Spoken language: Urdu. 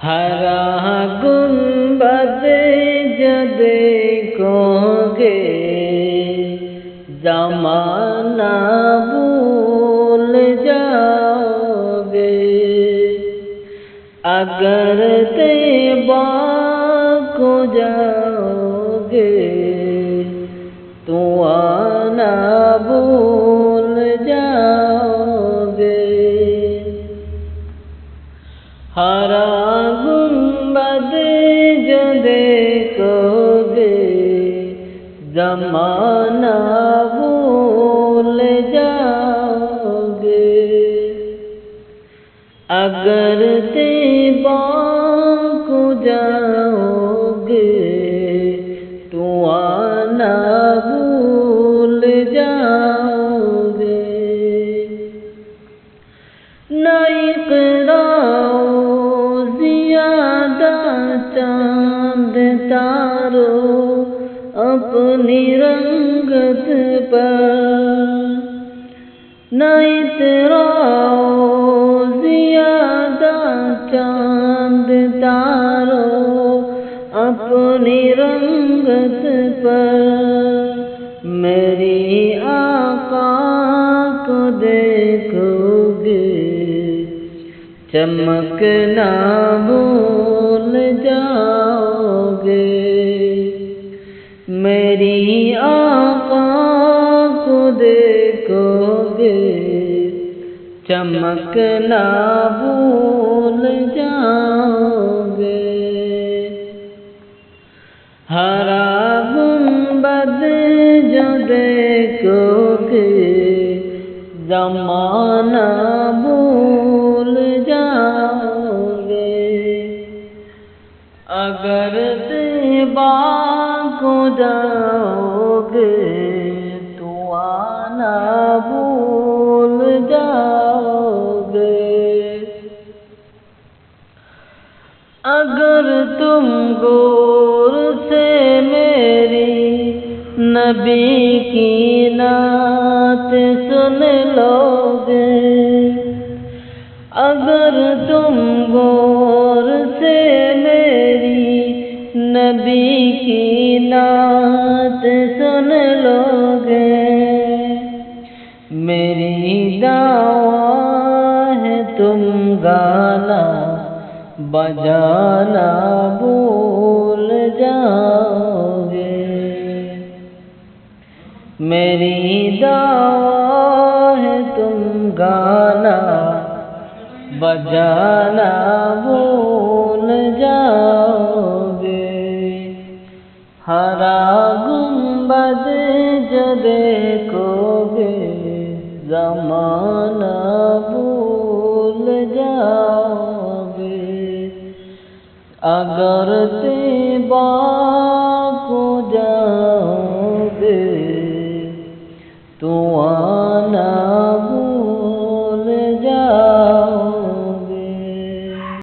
ہرا گنبد جو دیکھو گے زمانہ بھول جاؤ گے، اگر طیبہ کو جاؤ گے تو آنا بھول جاؤ گے۔ ہرا گنبد جو دیکھو گے زمانہ بھول جاؤ گے، اگر طیبہ کو جاؤ گے تو آنا بھول جاؤ گے۔ نہ زیادہ چاند تارو اپنی رنگت پر، نہ اتراؤ زیادہ چاند تارو اپنی رنگت پر، میری آقا کو دیکھو گے چمکنا بھول جاؤ گے، میری آقا کو دیکھو گے چمکنا بھول جاؤ گے۔ ہرا گنبد جو دیکھو گے زمانہ بھول جاؤ گے، اگر طیبہ کو جاؤ گے تو آنا بھول جاؤ گے۔ اگر تم غور سے میری نبی کی نعت سن لو گے، اگر تم غور سے میری نبی کی نعت سن لو گے، میری دعویٰ ہے تم گانا بجانا بھول جاؤ گے، میری دعویٰ ہے تم گانا بجانا بھول جاؤ گے۔ ہرا گنبد جو دیکھو گے زمانہ بھول جاؤ گے، اگر طیبہ کو جاؤ گے تو